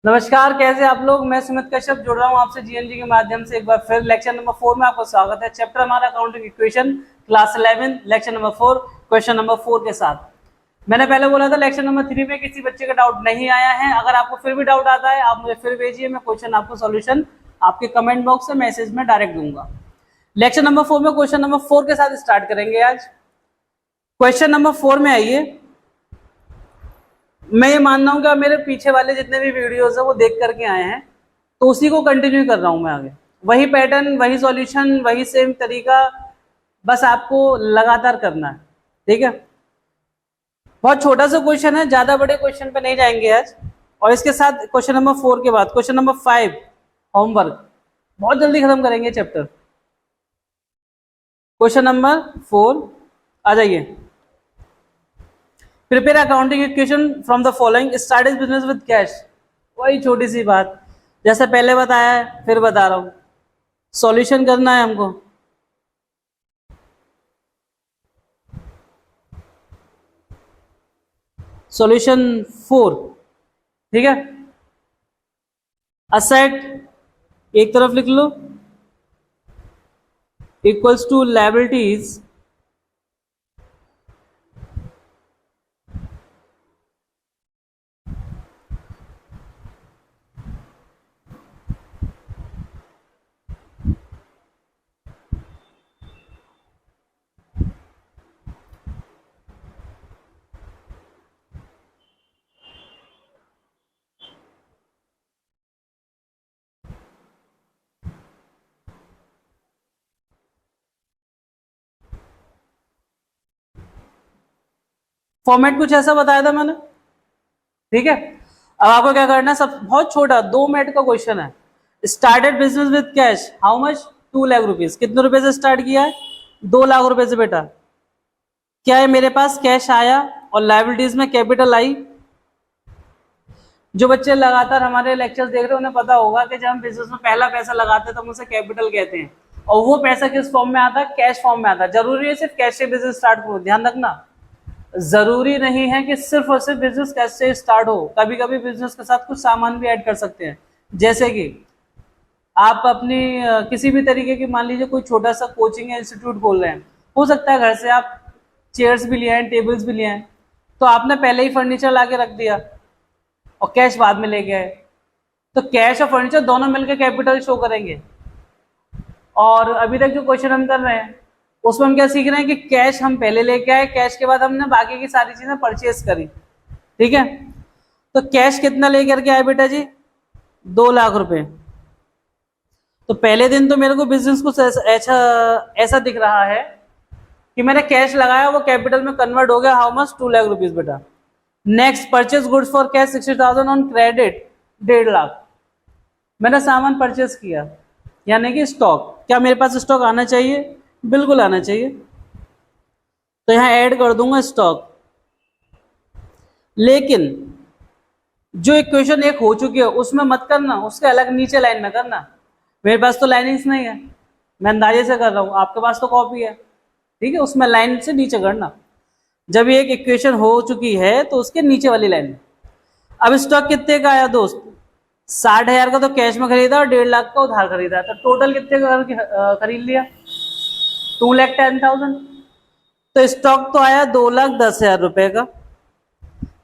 नमस्कार, कैसे आप लोग। मैं सुमित कश्यप जुड़ रहा हूँ आपसे जीएनजी के माध्यम से। एक बार फिर लेक्चर नंबर 4 में आपका स्वागत है। चैप्टर हमारा accounting equation, class 11, lecture number 4, question number 4 के साथ। मैंने पहले बोला था लेक्चर नंबर 3 में किसी बच्चे का डाउट नहीं आया है। अगर आपको फिर भी डाउट आता है आप मुझे फिर भेजिए, मैं क्वेश्चन आपको सोल्यूशन आपके कमेंट बॉक्स से मैसेज में डायरेक्ट दूंगा। लेक्चर नंबर 4 में क्वेश्चन नंबर 4 के साथ स्टार्ट करेंगे आज। क्वेश्चन नंबर 4 में आइए। मैं ये मान रहा हूँ कि आप मेरे पीछे वाले जितने भी वीडियोस है वो देख करके आए हैं, तो उसी को कंटिन्यू कर रहा हूँ मैं आगे। वही पैटर्न, वही सॉल्यूशन, वही सेम तरीका, बस आपको लगातार करना है। ठीक है, बहुत छोटा सा क्वेश्चन है, ज्यादा बड़े क्वेश्चन पे नहीं जाएंगे आज। और इसके साथ क्वेश्चन नंबर 4 के बाद क्वेश्चन नंबर 5 होमवर्क, बहुत जल्दी खत्म करेंगे चैप्टर। क्वेश्चन नंबर 4 आ जाइए। Prepare accounting equation from the following, start is business with cash. वही छोटी सी बात, जैसे पहले बताया है फिर बता रहा हूं। सॉल्यूशन करना है हमको। सॉल्यूशन 4, ठीक है। असेट एक तरफ लिख लो, इक्वल्स टू लायबिलिटीज फॉर्मेट कुछ ऐसा बताया था मैंने, ठीक है। अब आपको क्या करना है, सब बहुत छोटा 2 मिनट का क्वेश्चन है। Started business with cash, how much, 2 lakh rupees. कितने रुपए से स्टार्ट किया है? 2 लाख रुपए से। बेटा क्या है, मेरे पास कैश आया और लायबिलिटीज में कैपिटल आई। जो बच्चे लगातार हमारे लेक्चर्स देख रहे हैं उन्हें पता होगा कि जब हम बिजनेस में पहला पैसा लगाते हैं तो हम उसे कैपिटल कहते हैं, और वो पैसा किस फॉर्म में आता है? कैश फॉर्म में आता है। जरूरी है सिर्फ कैश से बिजनेस स्टार्ट करो, ध्यान रखना। जरूरी नहीं है कि सिर्फ और सिर्फ बिजनेस कैश से स्टार्ट हो, कभी कभी बिजनेस के साथ कुछ सामान भी ऐड कर सकते हैं। जैसे कि आप अपनी किसी भी तरीके की, मान लीजिए कोई छोटा सा कोचिंग या इंस्टीट्यूट खोल रहे हैं, हो सकता है घर से आप चेयर्स भी ले आए, टेबल्स भी ले आए, तो आपने पहले ही फर्नीचर ला के रख दिया और कैश बाद में लेके आए, तो कैश और फर्नीचर दोनों मिलकर कैपिटल शो करेंगे। और अभी तक जो क्वेश्चन हम कर रहे हैं उसमें हम क्या सीख रहे हैं कि कैश हम पहले लेके आए, कैश के बाद हमने बाकी की सारी चीजें परचेज करी, ठीक है। तो कैश कितना लेकर के आए बेटा जी? 2 लाख रुपए। तो पहले दिन तो मेरे को बिजनेस को ऐसा दिख रहा है कि मैंने कैश लगाया, वो कैपिटल में कन्वर्ट हो गया। How much? 2 लाख रुपीज बेटा। Next, purchase goods for cash 60,000 on credit, 1.5 lakh. मैंने सामान परचेज किया, यानी कि स्टॉक। क्या मेरे पास स्टॉक आना चाहिए? बिल्कुल आना चाहिए, तो यहां ऐड कर दूंगा स्टॉक। लेकिन जो इक्वेशन 1 हो चुकी है उसमें मत करना, उसके अलग नीचे लाइन में करना। मेरे पास तो लाइनिंग्स नहीं है, मैं अंदाजे से कर रहा हूं, आपके पास तो कॉपी है, ठीक है, उसमें लाइन से नीचे करना। जब ये एक इक्वेशन हो चुकी है तो उसके नीचे वाली लाइन में। अब स्टॉक कितने का आया दोस्त? 60,000 का तो कैश में खरीदा और 1.5 लाख का उधार खरीदा, तो टोटल कितने का खरीद लिया? 2,10,000। तो स्टॉक तो आया 2,10,000 रुपए का।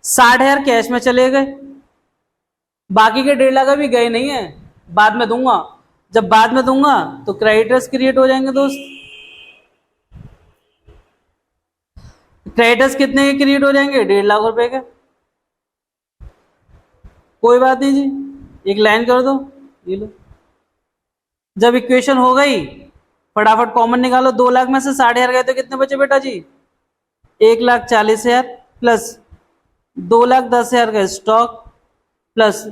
60,000 कैश में चले गए, बाकी के 1.5 लाख अभी गए नहीं है, बाद में दूंगा। जब बाद में दूंगा तो क्रेडिटर्स क्रिएट हो जाएंगे दोस्त। क्रेडिटर्स कितने के क्रिएट हो जाएंगे? 1.5 लाख रुपए के। कोई बात नहीं जी, एक लाइन कर दो, ये लो। जब इक्वेशन हो गई फटाफट कॉमन निकालो। 2 लाख में से 60,000 गए तो कितने बचे बेटा जी? 1,40,000 प्लस 2,10,000 का स्टॉक प्लस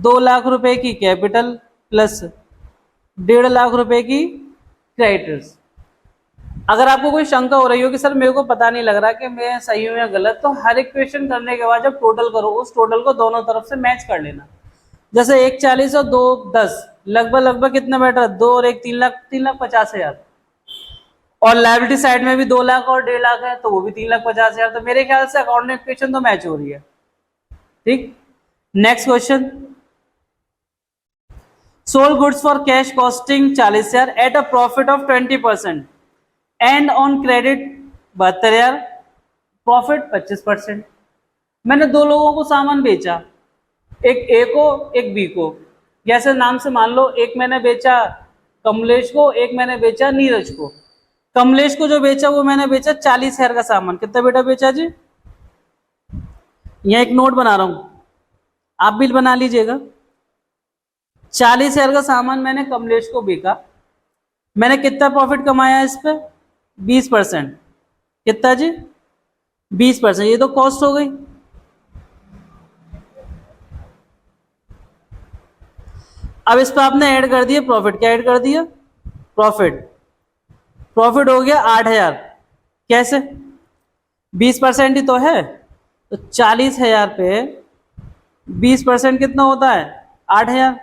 2 लाख रुपए की कैपिटल प्लस 1.5 लाख रुपए की क्रेडिटर्स। अगर आपको कोई शंका हो रही हो कि सर मेरे को पता नहीं लग रहा कि मैं सही हूं या गलत, तो हर इक्वेशन करने के बाद जब टोटल करो उस टोटल को दोनों तरफ से मैच कर लेना। जैसे 1,40 और 2,10 लगभग कितना बैठा? 2 और 1 3,50,000। और लायबिलिटी साइड में भी 2 लाख और 1.5 लाख है, तो वो भी 3,50,000। तो मेरे ख्याल से अकाउंटिंग इक्वेशन तो मैच हो रही है, ठीक। Next question, sold goods for cash costing 40,000 at a profit of 20% and on credit 72,000, profit 25%। मैंने दो लोगों को सामान बेचा, एक ए को एक बी को। जैसे नाम से मान लो, एक मैंने बेचा कमलेश को, एक मैंने बेचा नीरज को। कमलेश को जो बेचा वो मैंने बेचा 40,000 का सामान। कितना बेटा बेचा जी? यहाँ एक नोट बना रहा हूं, आप बिल बना लीजिएगा। 40,000 का सामान मैंने कमलेश को बेचा। मैंने कितना प्रॉफिट कमाया इस पे? 20%। कितना जी? 20%। ये तो कॉस्ट हो गई। अब इस पर आपने ऐड कर दिया प्रॉफिट। क्या ऐड कर दिया? प्रॉफिट। प्रॉफिट हो गया 8,000। कैसे? 20% ही तो है, तो 40,000 पे 20% कितना होता है? 8,000।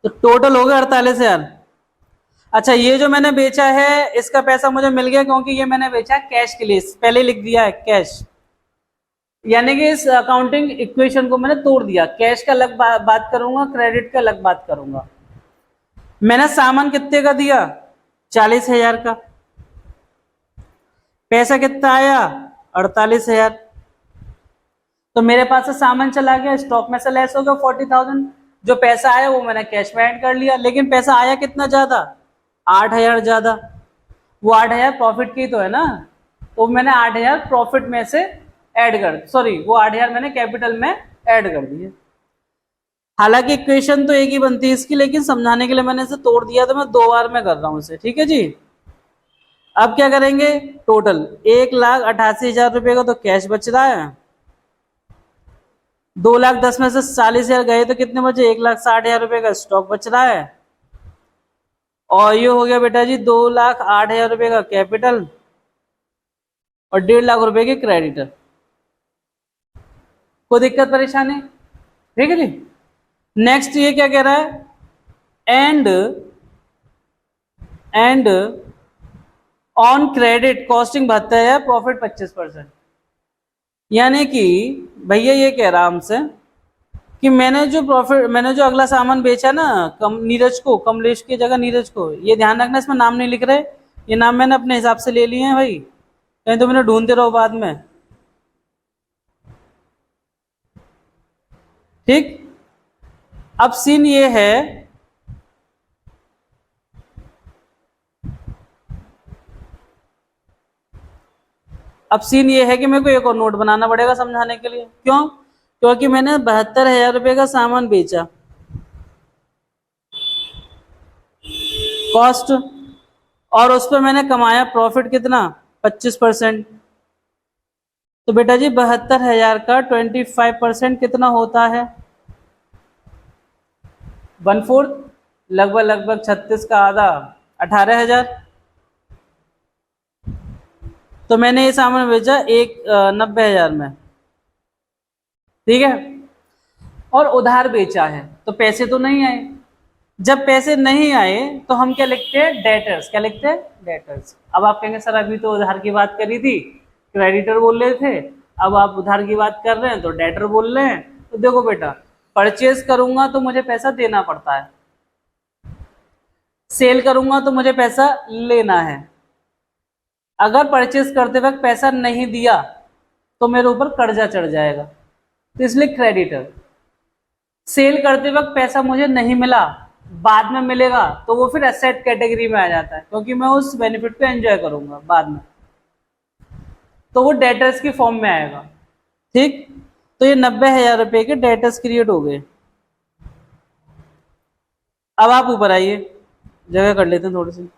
तो टोटल हो गया 48,000। अच्छा, ये जो मैंने बेचा है इसका पैसा मुझे मिल गया, क्योंकि ये मैंने बेचा कैश के लिए, पहले लिख दिया है कैश। यानी कि इस अकाउंटिंग इक्वेशन को मैंने तोड़ दिया। कैश का अलग बात करूंगा, क्रेडिट का अलग बात करूंगा। मैंने सामान कितने का दिया? 40,000 का। पैसा कितना आया? 48,000। तो मेरे पास से सामान चला गया, स्टॉक में से लेस हो गया 40,000। जो पैसा आया वो मैंने कैश में ऐड कर लिया, लेकिन पैसा आया कितना ज्यादा? 8,000 ज्यादा। वो 8,000 प्रॉफिट की तो है ना, तो मैंने 8,000 प्रॉफिट में से ऐड कर, सॉरी, वो 8,000 मैंने कैपिटल में ऐड कर दिए। हालांकि इक्वेशन तो एक ही बनती है इसकी, लेकिन समझाने के लिए मैंने इसे तोड़ दिया, तो मैं 2 बार में कर रहा हूं इसे। ठीक है जी। अब क्या करेंगे? टोटल 1,88,000 रुपए का तो कैश बच रहा है। 2,10,000 में से 40,000 गए तो कितने बचे? 1,60,000 रुपए का स्टॉक बच रहा है। और ये हो गया बेटा जी 2,08,000 रुपए का कैपिटल और 1.5 लाख रुपए के क्रेडिटर। कोई दिक्कत परेशानी? ठीक है जी। नेक्स्ट ये क्या कह रहा है? And on credit costing 72,000, profit 25%। यानी कि भैया ये कह रहा हमसे कि मैंने जो अगला सामान बेचा ना नीरज को, कमलेश की जगह नीरज को। ये ध्यान रखना, इसमें नाम नहीं लिख रहे, ये नाम मैंने अपने हिसाब से ले लिए हैं भाई, कहीं तो मैंने ढूंढते रहो बाद में। ठीक। अब सीन ये है, कि मेरे को एक और नोट बनाना पड़ेगा समझाने के लिए। क्यों? क्योंकि मैंने 72,000 रुपए का सामान बेचा, कॉस्ट, और उस पर मैंने कमाया प्रॉफिट कितना? 25%। तो बेटा जी 72,000 का 25% कितना होता है? 1/4, लगभग 36 का आधा, 18,000। तो मैंने ये सामान बेचा 90,000 में। ठीक है। और उधार बेचा है, तो पैसे तो नहीं आए। जब पैसे नहीं आए तो हम क्या लिखते हैं? डेटर्स। क्या लिखते हैं? डेटर्स। अब आप कहेंगे सर अभी तो उधार की बात करी थी, क्रेडिटर बोल रहे थे, अब आप उधार की बात कर रहे हैं तो डेटर बोल रहे हैं। तो देखो बेटा, परचेज करूंगा तो मुझे पैसा देना पड़ता है, सेल करूंगा तो मुझे पैसा लेना है। अगर परचेज करते वक्त पैसा नहीं दिया तो मेरे ऊपर कर्जा चढ़ जाएगा, तो इसलिए क्रेडिटर। सेल करते वक्त पैसा मुझे नहीं मिला, बाद में मिलेगा, तो वो फिर एसेट कैटेगरी में आ जाता है, क्योंकि मैं उस बेनिफिट को एंजॉय करूंगा बाद में, तो वो डेटर्स की फॉर्म में आएगा। ठीक। तो ये 90,000 रुपए के डेटर्स क्रिएट हो गए। अब आप ऊपर आइए, जगह कर लेते हैं थोड़ी सी।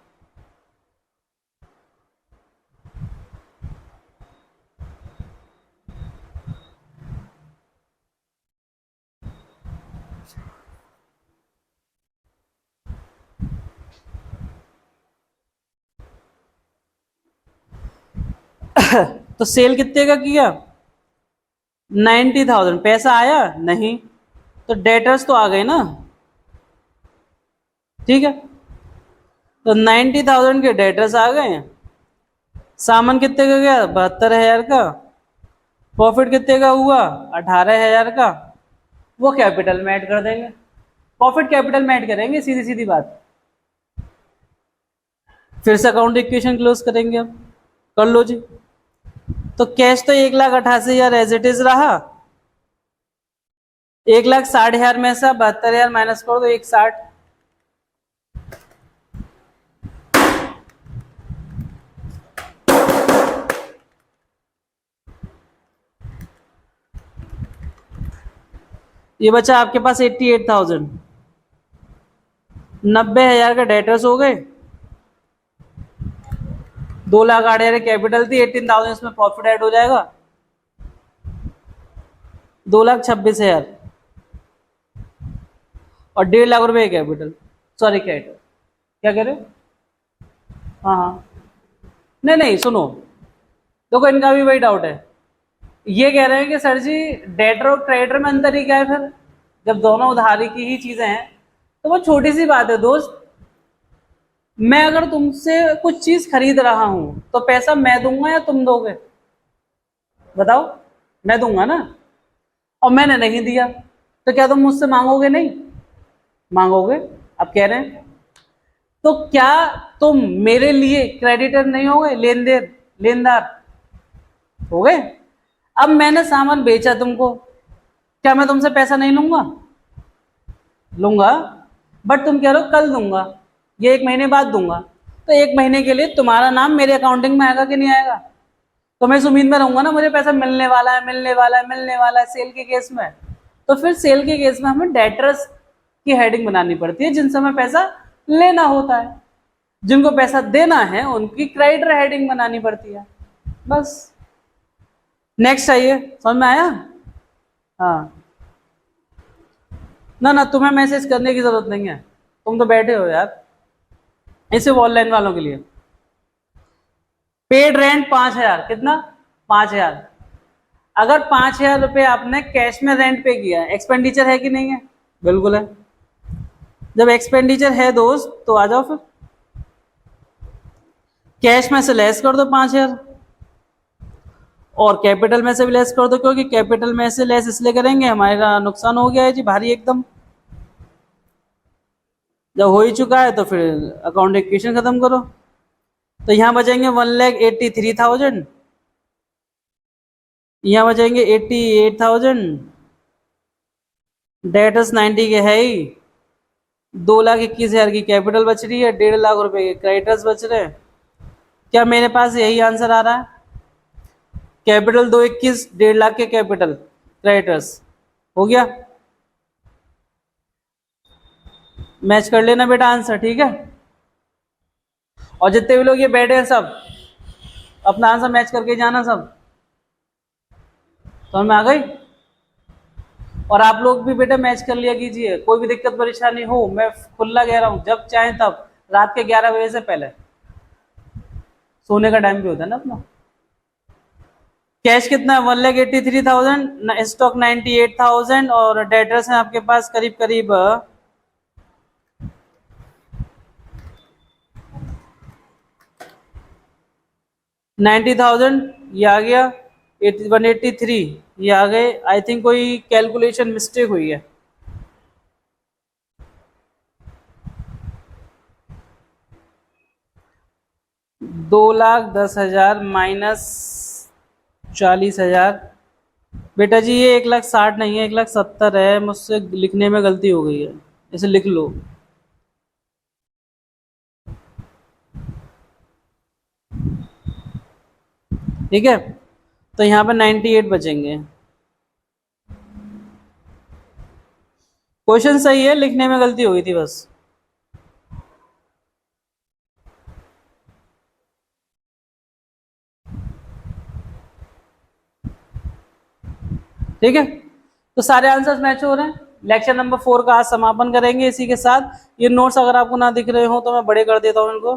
तो सेल कितने का किया? 90,000। पैसा आया नहीं, तो डेटर्स तो आ गए ना। ठीक है। तो 90,000 के डेटर्स आ गए। सामान कितने का गया? 72,000 का। प्रॉफिट कितने का हुआ? 18,000 का। वो कैपिटल में ऐड कर देंगे, प्रॉफिट कैपिटल में ऐड करेंगे, सीधी सीधी बात। फिर से अकाउंट इक्वेशन क्लोज करेंगे, अब कर लो जी। तो कैश तो 1,88,000 एज इट इज रहा। 1,60,000 में से 72,000 माइनस कर दो, 1,60। ये बचा आपके पास 88,000। 90,000 का डेटर्स हो गए, 2,08,000 कैपिटल थी, 18,000 इसमें प्रॉफिट ऐड हो जाएगा, 2,26,000 और 1.5 लाख रुपए कैपिटल। सॉरी क्या कह रहे हो? हाँ हाँ, नहीं नहीं सुनो, देखो इनका भी वही डाउट है। ये कह रहे हैं कि सर जी डेटर और क्रेडिटर में अंतर ही क्या है? फिर जब दोनों उधारी की ही चीजें हैं तो वो छोटी सी बात है दोस्त। मैं अगर तुमसे कुछ चीज खरीद रहा हूं तो पैसा मैं दूंगा या तुम दोगे? बताओ। मैं दूंगा ना, और मैंने नहीं दिया तो क्या तुम मुझसे मांगोगे? नहीं मांगोगे। अब कह रहे हैं तो क्या तुम मेरे लिए क्रेडिटर नहीं हो गए, लेनदार हो गए? अब मैंने सामान बेचा तुमको, क्या मैं तुमसे पैसा नहीं लूंगा? लूंगा, बट तुम कह रहे हो कल दूंगा, ये 1 महीने बाद दूंगा, तो 1 महीने के लिए तुम्हारा नाम मेरे अकाउंटिंग में आएगा कि नहीं आएगा? तो मैं इस उम्मीद में रहूंगा ना मुझे पैसा मिलने वाला है, मिलने वाला है, मिलने वाला है सेल के केस में। तो फिर सेल के केस में हमें डेटर्स की हेडिंग बनानी पड़ती है, जिनसे हमें पैसा लेना होता है। जिनको पैसा देना है उनकी क्रेडिटर हेडिंग बनानी पड़ती है, बस। नेक्स्ट आइए, समझ में आया? हाँ ना ना, तुम्हें मैसेज करने की जरूरत नहीं है, तुम तो बैठे हो यार। इसे ऑनलाइन वालों के लिए पेड रेंट 5,000, कितना? 5,000। अगर 5,000 रुपये आपने कैश में रेंट पे किया, एक्सपेंडिचर है कि नहीं है? बिल्कुल है। जब एक्सपेंडिचर है दोस्त तो आ जाओ फिर, कैश में से लेस कर दो 5,000 और कैपिटल में से भी लेस कर दो, क्योंकि कैपिटल में से लेस इसलिए करेंगे हमारा नुकसान हो गया है जी भारी एकदम। जब हो ही चुका है तो फिर अकाउंट इक्वेशन खत्म करो। तो यहां बचेंगे 1,83,000, यहां बचेंगे 88,000, डेटर्स 90 के है ही, 2,21,000 की कैपिटल बच रही है, 1.5 लाख रुपए के क्रेडिटर्स बच रहे हैं। क्या मेरे पास यही आंसर आ रहा है? कैपिटल 2,21, 1.5 लाख के कैपिटल, क्रेडिटर्स हो गया। मैच कर लेना बेटा आंसर, ठीक है? और जितने भी लोग ये बैठे हैं सब अपना आंसर मैच करके जाना, सब समझ में आ गई? और आप लोग भी बेटा मैच कर लिया कीजिए, कोई भी दिक्कत परेशानी हो, मैं खुला कह रहा हूं, जब चाहे तब, रात के 11 बजे से पहले, सोने का टाइम भी होता है ना अपना। कैश कितना है? 1,83,000, स्टॉक 98,000 और डेटर्स हैं आपके पास करीब करीब 90,000। ये आ गया 183, ये आ गए। आई थिंक कोई कैलकुलेशन मिस्टेक हुई है। $2,10,000 माइनस 40,000, बेटा जी ये 1,60,000 नहीं है, 1,70,000 है, मुझसे लिखने में गलती हो गई है, इसे लिख लो। ठीक है, तो यहाँ पे 98 बचेंगे। क्वेश्चन सही है, लिखने में गलती हो गई थी बस। ठीक है, तो सारे आंसर्स मैच हो रहे हैं। लेक्चर नंबर 4 का आज समापन करेंगे इसी के साथ। ये नोट्स अगर आपको ना दिख रहे हो तो मैं बड़े कर देता हूँ इनको।